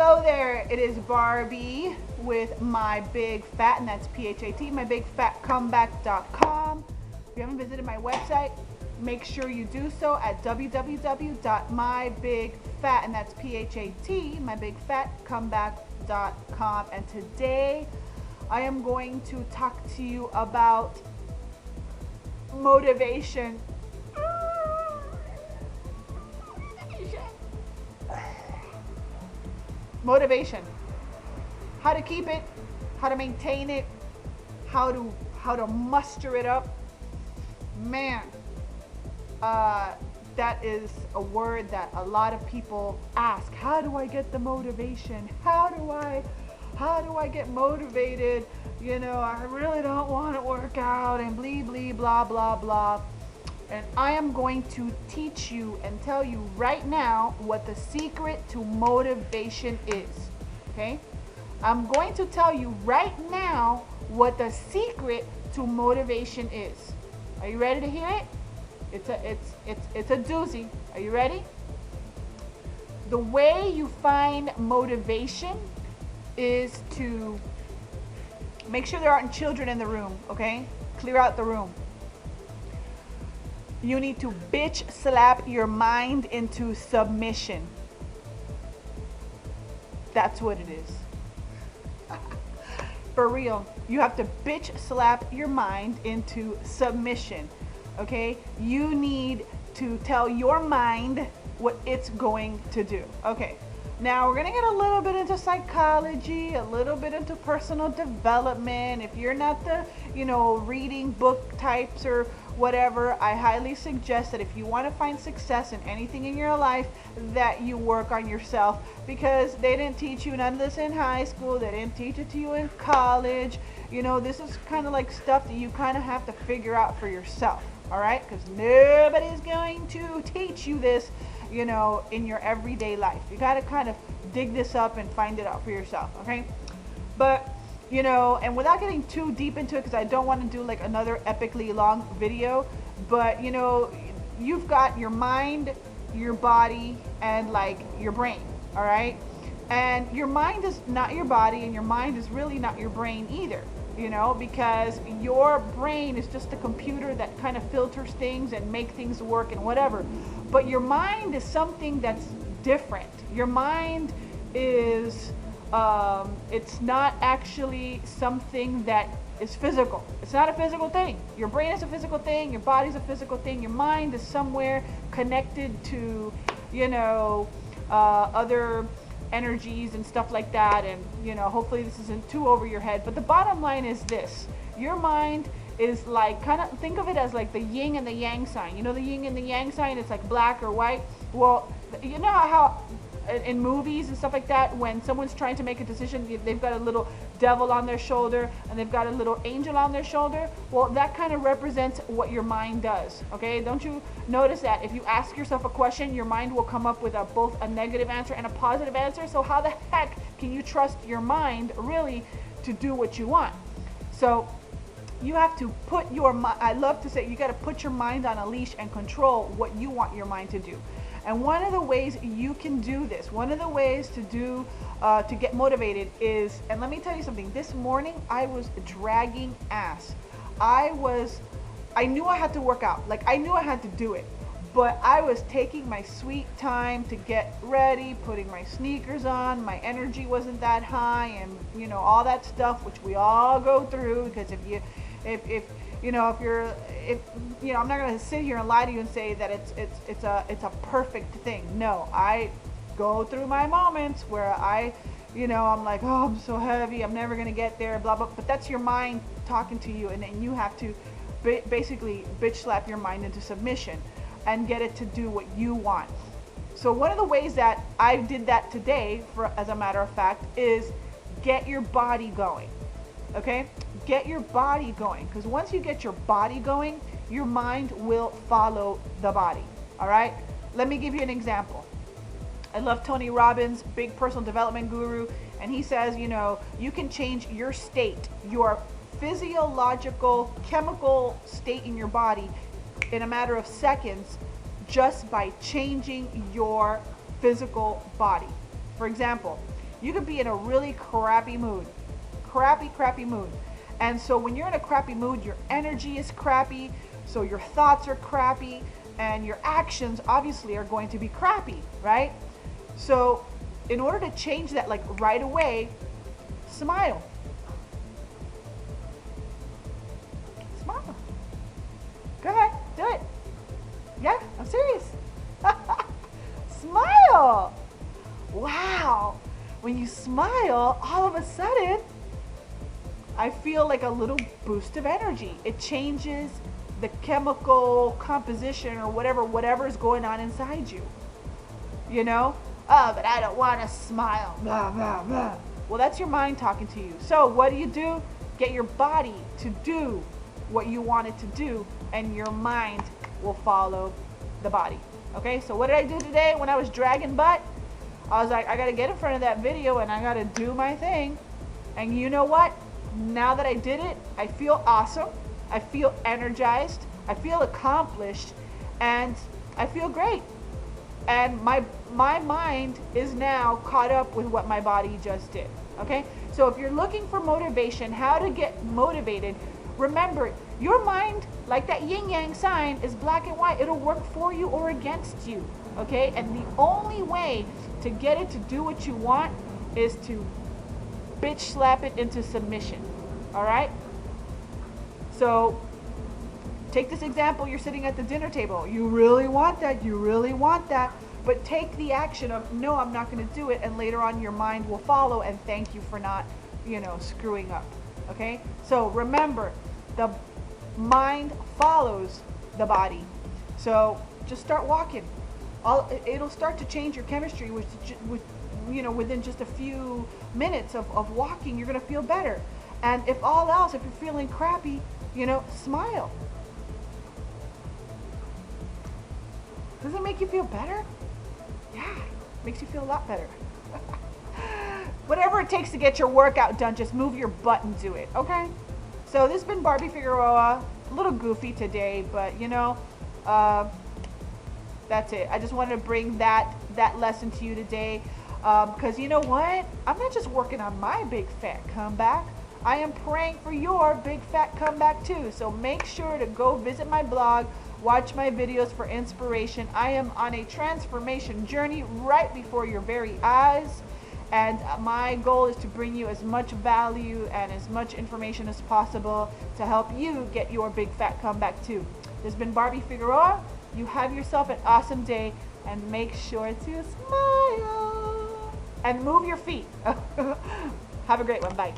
Hello there, it is Barbie with My Big Fat, and that's PHAT, mybigfatcomeback.com. If you haven't visited my website, make sure you do so at www.mybigfat, and that's PHAT, mybigfatcomeback.com. And today I am going to talk to you about motivation. Motivation. How to keep it, how to maintain it, how to muster it up. Man, that is a word that a lot of people ask. How do I get the motivation? How do I get motivated? You know, I really don't want to work out and blah blah blah. And I am going to teach you and tell you right now what the secret to motivation is. Okay? I'm going to tell you right now what the secret to motivation is. Are you ready to hear it? It's a doozy. Are you ready? The way you find motivation is to make sure there aren't children in the room, okay? Clear out the room. You need to bitch slap your mind into submission. That's what it is. For real. You have to bitch slap your mind into submission. Okay? You need to tell your mind what it's going to do. Okay. Now we're going to get a little bit into psychology, a little bit into personal development. If you're not the, reading book types or whatever, I highly suggest that if you want to find success in anything in your life, that you work on yourself, because they didn't teach you none of this in high school. They didn't teach it to you in college. This is kind of like stuff that you kind of have to figure out for yourself. All right? Because nobody's going to teach you this, in your everyday life. You got to kind of dig this up and find it out for yourself. Okay? But and without getting too deep into it, because I don't want to do like another epically long video, but you've got your mind, your body, and like your brain. All right? And your mind is not your body, and your mind is really not your brain either, because your brain is just a computer that kind of filters things and make things work and whatever. But your mind is something that's different. Your mind is it's not actually something that is physical. It's not a physical thing. Your brain is a physical thing. Your body's a physical thing. Your mind is somewhere connected to, other energies and stuff like that. And, hopefully this isn't too over your head. But the bottom line is this. Your mind is like, kind of think of it as like the yin and the yang sign. The yin and the yang sign, it's like black or white. Well, you know how in movies and stuff like that, when someone's trying to make a decision, they've got a little devil on their shoulder and they've got a little angel on their shoulder. Well, that kind of represents what your mind does. Okay, don't you notice that if you ask yourself a question, your mind will come up with both a negative answer and a positive answer? So how the heck can you trust your mind really to do what you want? So you have to put your mind, I love to say, you got to put your mind on a leash and control what you want your mind to do. And one of the ways you can do this, one of the ways to get motivated is, and let me tell you something, this morning I was dragging ass. I knew I had to work out, like I knew I had to do it, but I was taking my sweet time to get ready, putting my sneakers on, my energy wasn't that high, and all that stuff which we all go through, because I'm not going to sit here and lie to you and say that it's a perfect thing. No, I go through my moments where I'm like, oh, I'm so heavy, I'm never going to get there, blah, blah. But that's your mind talking to you, and then you have to basically bitch slap your mind into submission and get it to do what you want. So one of the ways that I did that today, as a matter of fact, is get your body going. Okay? Get your body going, because once you get your body going, your mind will follow the body. All right? Let me give you an example. I love Tony Robbins, big personal development guru, and he says, you can change your state, your physiological, chemical state in your body in a matter of seconds just by changing your physical body. For example, You could be in a really crappy mood. Crappy mood. And so when you're in a crappy mood, your energy is crappy, so your thoughts are crappy, and your actions obviously are going to be crappy, right? So in order to change that like right away, smile. Smile. Go ahead, do it. Yeah, I'm serious. Smile. Wow. When you smile, all of a sudden, I feel like a little boost of energy. It changes the chemical composition or whatever is going on inside you. You know? Oh, but I don't want to smile. Blah, blah, blah. Well, that's your mind talking to you. So what do? Get your body to do what you want it to do, and your mind will follow the body. Okay, so what did I do today when I was dragging butt? I was like, I gotta get in front of that video and I gotta do my thing. And you know what? Now that I did it, I feel awesome. I feel energized. I feel accomplished, and I feel great. And my mind is now caught up with what my body just did. Okay? So if you're looking for motivation, how to get motivated, remember, your mind, like that yin-yang sign, is black and white. It'll work for you or against you. Okay? And the only way to get it to do what you want is to bitch slap it into submission. All right? So take this example. You're sitting at the dinner table. You really want that. You really want that. But take the action of, no, I'm not going to do it. And later on, your mind will follow and thank you for not, screwing up. Okay? So remember, the mind follows the body. So just start walking. It'll start to change your chemistry within just a few minutes of walking. You're going to feel better. And if all else, if you're feeling crappy, smile. Does it make you feel better? Yeah, makes you feel a lot better. Whatever it takes to get your workout done, just move your butt and do it, okay? So this has been Barbie Figueroa. A little goofy today, but that's it. I just wanted to bring that lesson to you today, because you know what? I'm not just working on my big fat comeback. I am praying for your big fat comeback too. So make sure to go visit my blog, watch my videos for inspiration. I am on a transformation journey right before your very eyes. And my goal is to bring you as much value and as much information as possible to help you get your big fat comeback too. This has been Barbie Figueroa. You have yourself an awesome day, and make sure to smile and move your feet. Have a great one. Bye.